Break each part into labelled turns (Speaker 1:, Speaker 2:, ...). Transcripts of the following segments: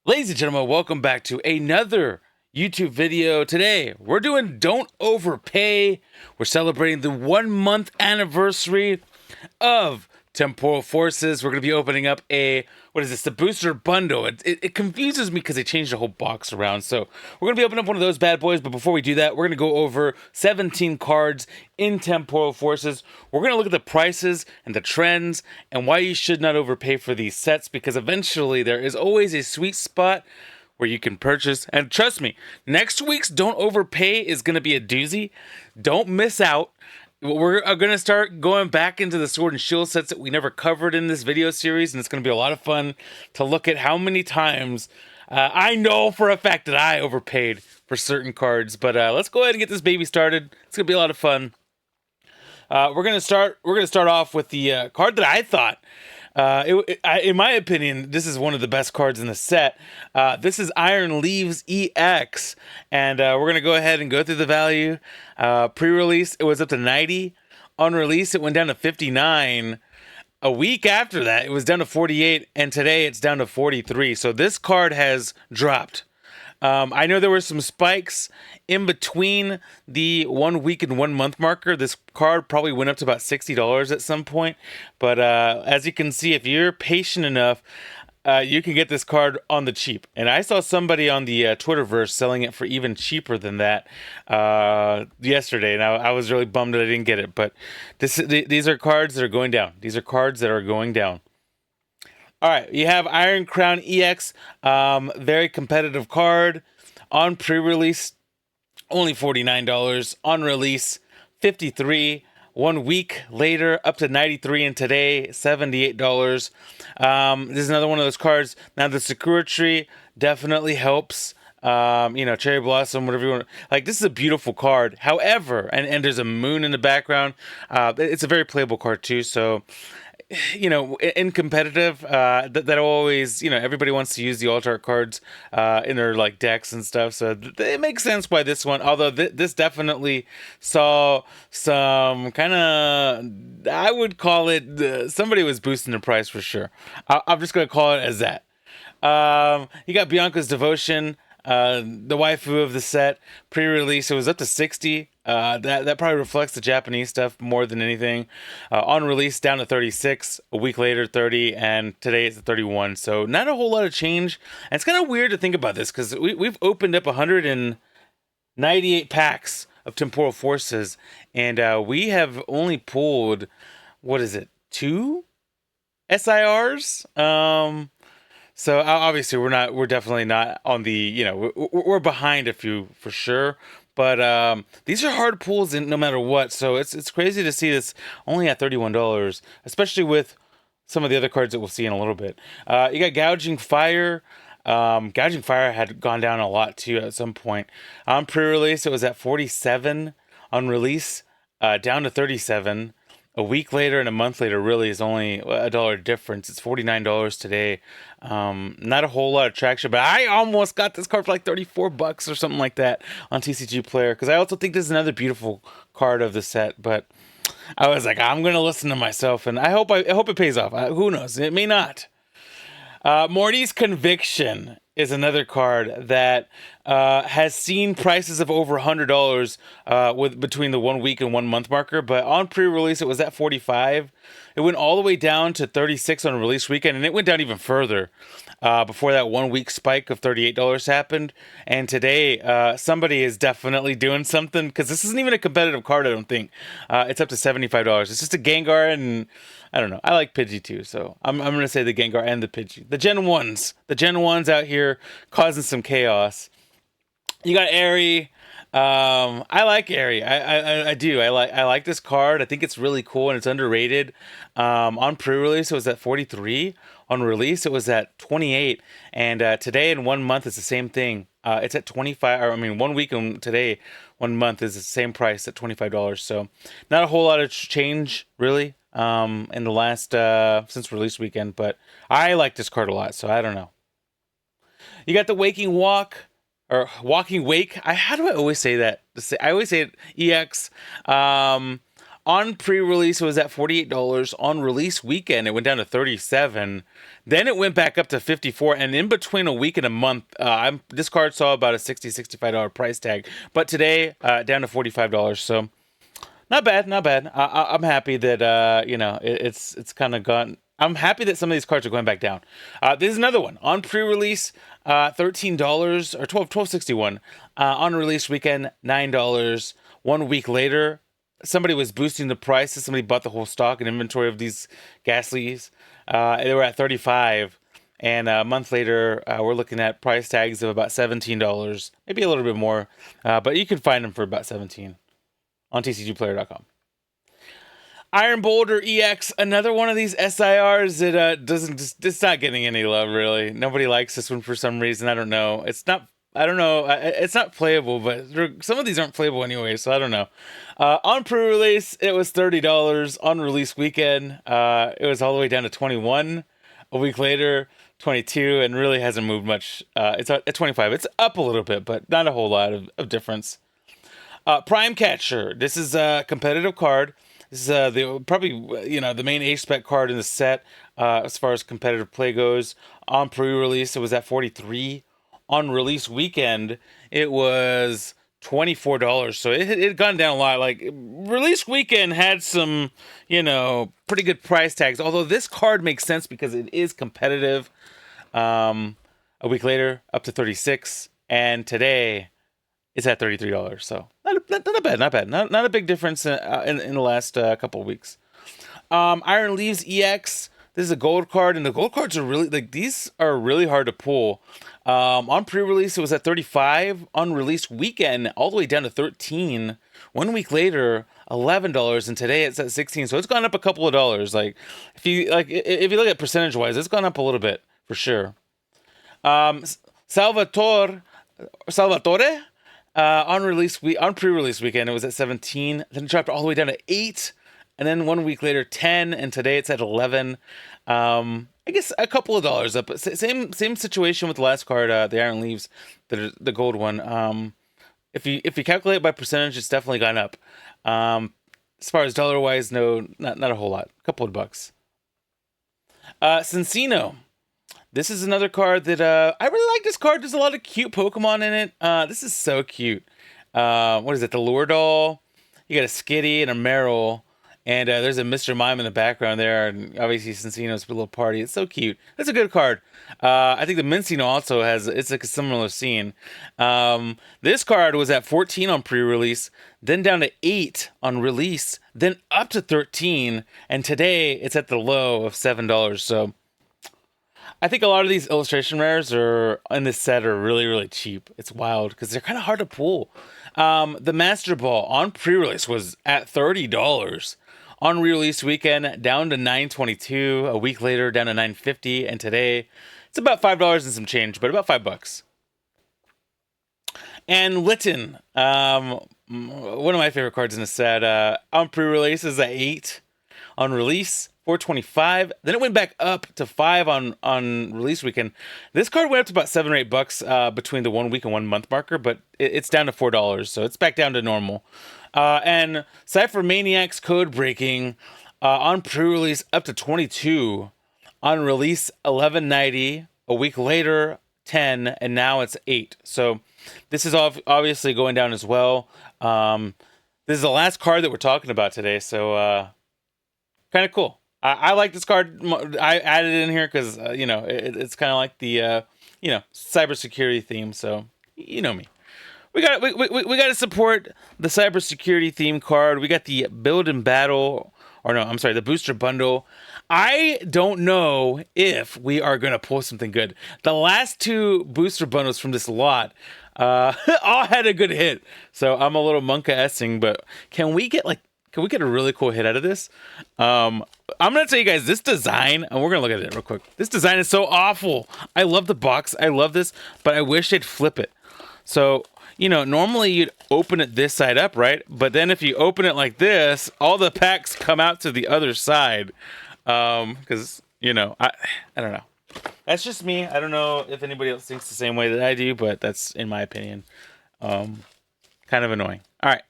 Speaker 1: Ladies and gentlemen, welcome back to another YouTube video. Today, we're doing Don't Overpay. We're celebrating the 1 month anniversary of Temporal Forces. We're going to be opening up the booster bundle. It confuses me because they changed the whole box around. So we're going to be opening up one of those bad boys. But before we do that, we're going to go over 17 cards in Temporal Forces. We're going to look at the prices and the trends and why you should not overpay for these sets, because eventually there is always a sweet spot where you can purchase. And trust me, next week's Don't Overpay is going to be a doozy. Don't miss out. We're going to start going back into the Sword and Shield sets that we never covered in this video series, and it's going to be a lot of fun to look at how many times I know for a fact that I overpaid for certain cards. But let's go ahead and get this baby started. It's going to be a lot of fun. We're going to start off with the card that I thought, in my opinion, this is one of the best cards in the set. This is Iron Leaves EX, and we're going to go ahead and go through the value. Pre-release, it was up to 90. On release, it went down to 59. A week after that, it was down to 48, and today it's down to 43. So this card has dropped. I know there were some spikes in between the 1 week and 1 month marker. This card probably went up to about $60 at some point. But as you can see, if you're patient enough, you can get this card on the cheap. And I saw somebody on the Twitterverse selling it for even cheaper than that yesterday. And I was really bummed that I didn't get it. But these are cards that are going down. These are cards that are going down. All right, you have Iron Crown EX, very competitive card. On pre-release, only $49. On release, $53. 1 week later, up to $93, and today, $78. This is another one of those cards. Now, the Sakura Tree definitely helps. Cherry Blossom, whatever you want. Like, this is a beautiful card. However, and there's a moon in the background. It's a very playable card too, so in competitive, that always, everybody wants to use the alt art cards in their like decks and stuff. So it makes sense why this one. Although this definitely saw some kind of, I would call it, somebody was boosting the price for sure. I'm just gonna call it as that. You got Bianca's Devotion. The waifu of the set. Pre-release, it was up to 60. That probably reflects the Japanese stuff more than anything. On release, down to 36. A week later, 30, and today it's at 31. So not a whole lot of change. And it's kind of weird to think about this because we've opened up 198 packs of Temporal Forces, and we have only pulled, what is it, 2 SIRs? So obviously we're definitely not on the, we're behind a few for sure, but these are hard pulls no matter what. So it's crazy to see this only at $31, especially with some of the other cards that we'll see in a little bit. You got Gouging Fire. Gouging Fire had gone down a lot too at some point. On pre-release, it was at 47. On release, down to 37. A week later and a month later really is only $1 difference. It's $49 today. Not a whole lot of traction, but I almost got this card for like $34 or something like that on TCG Player, because I also think this is another beautiful card of the set. But I was like, I'm gonna listen to myself, and I hope it pays off. Who knows? It may not. Morty's Conviction is another card that has seen prices of over $100 between the 1 week and 1 month marker, but on pre-release it was at 45. It went all the way down to 36 on release weekend, and it went down even further before that 1 week spike of $38 happened. And today, somebody is definitely doing something, because this isn't even a competitive card, I don't think. It's up to $75. It's just a Gengar, and I don't know. I like Pidgey too, so I'm going to say the Gengar and the Pidgey. The Gen 1s. The Gen 1s out here causing some chaos. You got Airy. I like Airy. I do. I like this card. I think it's really cool and it's underrated. On pre-release, it was at 43. On release, it was at 28. And today in 1 month, it's the same thing. It's at 25. 1 week and today, 1 month is the same price at $25. So not a whole lot of change, really, in the last since release weekend. But I like this card a lot, so I don't know. You got the Waking Walk. Or Walking Wake. How do I always say that? I always say it EX. On On pre-release, it was at $48. On release weekend, it went down to $37. Then it went back up to $54. And in between a week and a month, this card saw about a $60, $65 price tag. But today, down to $45. So not bad, not bad. I'm happy that it's kind of gone. I'm happy that some of these cards are going back down. This is another one on pre-release, $13 or $12.61. On release weekend, $9. 1 week later, somebody was boosting the price. Somebody bought the whole stock and inventory of these Gastlys. They were at $35, and a month later, we're looking at price tags of about $17, maybe a little bit more, but you can find them for about $17 on tcgplayer.com. Iron Boulder EX, another one of these SIRs that it's not getting any love, really. Nobody likes this one for some reason. I don't know. It's not playable, but some of these aren't playable anyway, so I don't know. On pre-release, it was $30. On release weekend, it was all the way down to $21. A week later, $22, and really hasn't moved much. It's at $25. It's up a little bit, but not a whole lot of difference. Prime Catcher. This is a competitive card. This is the main A-spec card in the set as far as competitive play goes. On pre-release, it was at $43. On release weekend, it was $24. So it had gone down a lot. Like, release weekend had some, pretty good price tags. Although this card makes sense because it is competitive. A week later, up to $36. And today, it's at $33. So not bad. Not a big difference in the last couple of weeks. Iron Leaves EX. This is a gold card, and the gold cards are really, these are really hard to pull. On pre-release, it was at $35. On release weekend, all the way down to $13. 1 week later, $11, and today it's at $16. So it's gone up a couple of dollars. If you look at percentage-wise, it's gone up a little bit for sure. Salvatore. On pre-release weekend, it was at $17. Then it dropped all the way down to $8. And then 1 week later, $10, and today it's at $11. I guess a couple of dollars up. Same situation with the last card, the Iron Leaves, the gold one. If you calculate by percentage, it's definitely gone up. As far as dollar wise, no, not a whole lot. A couple of bucks. Cincino. This is another card that I really like. This card. There's a lot of cute Pokemon in it. This is so cute. What is it? The Lure Doll. You got a Skitty and a Meryl. And there's a Mr. Mime in the background there, and obviously Cincino's little party. It's so cute. That's a good card. I think the Mincino also it's like a similar scene. This card was at $14 on pre-release, then down to $8 on release, then up to $13, and today it's at the low of $7. So I think a lot of these illustration rares in this set are really, really cheap. It's wild because they're kind of hard to pull. The Master Ball on pre-release was at $30. On release weekend, down to $9.22. A week later, down to $9.50. And today, it's about $5 and some change, but about $5. And Litten, one of my favorite cards in the set. On pre-release is at $8. On release, $4.25. Then it went back up to $5 on release weekend. This card went up to about $7 or $8 between the 1 week and 1 month marker, but it's down to $4, so it's back down to normal. And Cypher Maniacs Code Breaking on pre-release up to $22. On release, $11.90. A week later, $10, and now it's $8. So this is obviously going down as well. This is the last card that we're talking about today, so kind of cool. I like this card. I added it in here because it's kind of like the cybersecurity theme. So you know me. We got to support the cybersecurity theme card. We got the build and battle, the booster bundle. I don't know if we are gonna pull something good. The last 2 booster bundles from this lot all had a good hit. So I'm a little monka-essing, but can we get a really cool hit out of this? I'm going to tell you guys this design, and we're going to look at it real quick. This design is so awful. I love the box. I love this, but I wish they'd flip it. So, normally you'd open it this side up, right? But then if you open it like this, all the packs come out to the other side. Because, I don't know. That's just me. I don't know if anybody else thinks the same way that I do, but that's in my opinion. Kind of annoying. All right.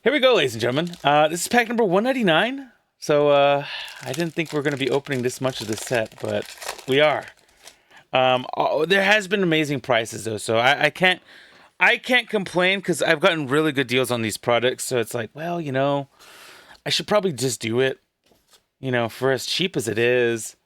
Speaker 1: Here we go, ladies and gentlemen. This is pack number 199. So I didn't think we were going to be opening this much of this set, but we are. There has been amazing prices though, so I can't complain because I've gotten really good deals on these products. So it's like, well, you know, I should probably just do it. You know, for as cheap as it is,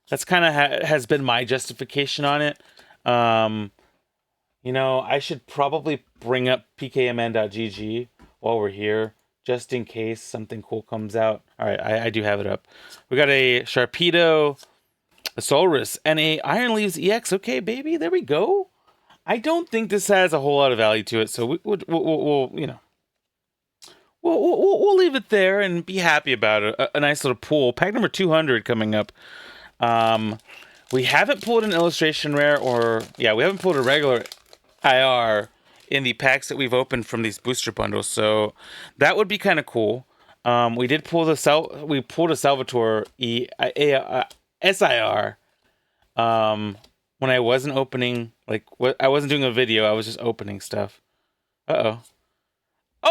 Speaker 1: that's kind of has been my justification on it. You know, I should probably bring up pkmn.gg while we're here, just in case something cool comes out. All right, I do have it up. We got a Sharpedo, a Solrus, and a Iron Leaves EX. Okay, baby, there we go. I don't think this has a whole lot of value to it, so we'll you know, we'll leave it there and be happy about it. A nice little pool. Pack number 200 coming up. We haven't pulled an illustration rare, or yeah, we haven't pulled a regular IR in the packs that we've opened from these booster bundles, so that would be kind of cool. We did pull a Salvatore SIR when I wasn't opening, like, I wasn't doing a video, I was just opening stuff. Oh,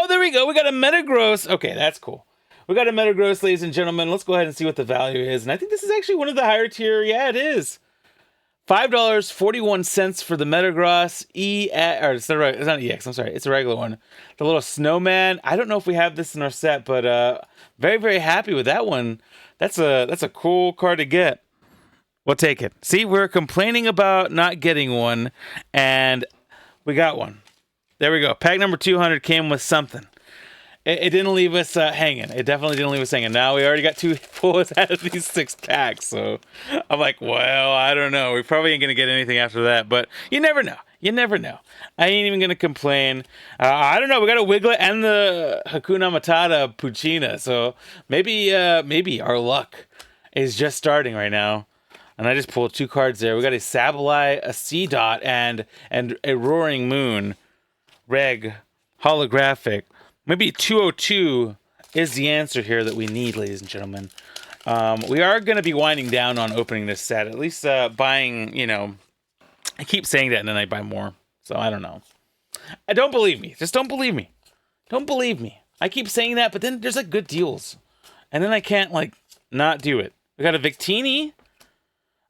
Speaker 1: there we go. We got a Metagross. Okay, that's cool. We got a Metagross, ladies and gentlemen. Let's go ahead and see what the value is. And I think this is actually one of the higher tier. Yeah, it is. $5.41 for the Metagross or it's not EX. I'm sorry, it's a regular one. The little snowman. I don't know if we have this in our set, but very, very happy with that one. That's a cool card to get. We'll take it. See, we're complaining about not getting one, and we got one. There we go. Pack number 200 came with something. It didn't leave us hanging. It definitely didn't leave us hanging. Now we already got 2 pulls out of these 6 packs, so I'm like, well, I don't know. We probably ain't gonna get anything after that, but you never know. You never know. I ain't even gonna complain. I don't know. We got a Wiglet and the Hakuna Matata Puccina, so maybe our luck is just starting right now. And I just pulled 2 cards there. We got a Sableye, a C-Dot, and a Roaring Moon. Reg, holographic. Maybe 202 is the answer here that we need, ladies and gentlemen. We are going to be winding down on opening this set. At least buying, you know... I keep saying that and then I buy more. So I don't know. Don't believe me. Just don't believe me. Don't believe me. I keep saying that, but then there's like good deals. And then I can't like not do it. We got a Victini,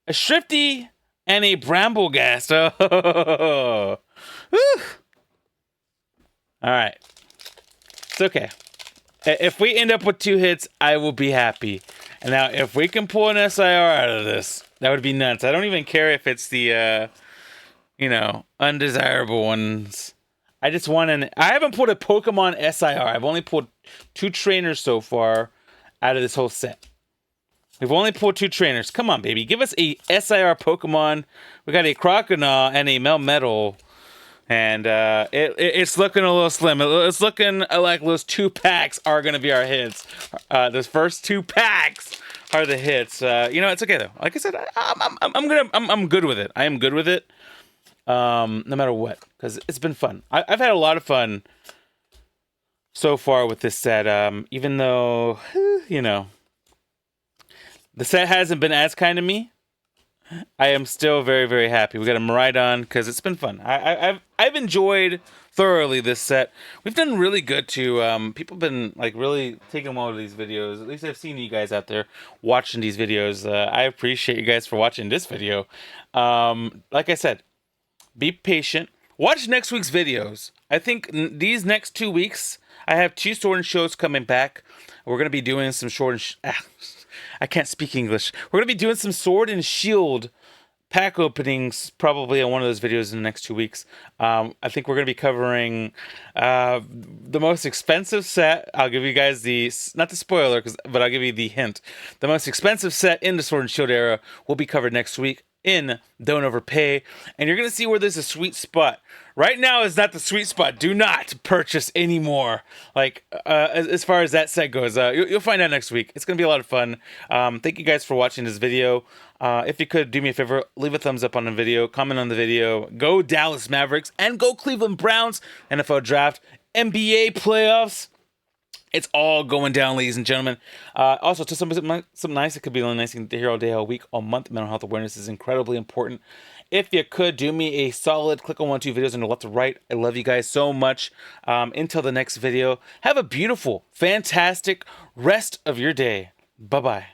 Speaker 1: a Shrifty, and a Bramblegast. Oh, whew. All right. It's okay. If we end up with 2 hits, I will be happy. And now, if we can pull an SIR out of this, that would be nuts. I don't even care if it's the, you know, undesirable ones. I just want I haven't pulled a Pokemon SIR. I've only pulled 2 trainers so far out of this whole set. We've only pulled 2 trainers. Come on, baby. Give us a SIR Pokemon. We got a Croconaw and a Melmetal. And it's looking a little slim. It's looking like those 2 packs are going to be our hits. Those first 2 packs are the hits. You know, it's okay, though. Like I said, I'm good with it. I am good with it, no matter what, because it's been fun. I've had a lot of fun so far with this set, even though, you know, the set hasn't been as kind to me. I am still very, very happy. We got a Miraidon because it's been fun. I've enjoyed thoroughly this set. We've done really good too. People have been like really taking well to these videos. At least I've seen you guys out there watching these videos. I appreciate you guys for watching this video. Like I said, be patient. Watch next week's videos. I think these next 2 weeks, I have 2 Sword and Shields coming back. We're gonna be doing some I can't speak English. We're going to be doing some Sword and Shield pack openings probably on one of those videos in the next 2 weeks. I think we're going to be covering the most expensive set. I'll give you guys not the spoiler, but I'll give you the hint. The most expensive set in the Sword and Shield era will be covered next week in Don't Overpay. And you're going to see where there's a sweet spot. Right now is not the sweet spot. Do not purchase anymore. Like, as far as that set goes, you'll find out next week. It's going to be a lot of fun. Thank you guys for watching this video. If you could, do me a favor, leave a thumbs up on the video, comment on the video. Go Dallas Mavericks and go Cleveland Browns. NFL Draft, NBA playoffs. It's all going down, ladies and gentlemen. Also, to something nice, it could be the only nice thing to hear all day, all week, all month. Mental health awareness is incredibly important. If you could do me a solid, click on 1 or 2 videos on the left to right. I love you guys so much. Until the next video, have a beautiful, fantastic rest of your day. Bye-bye.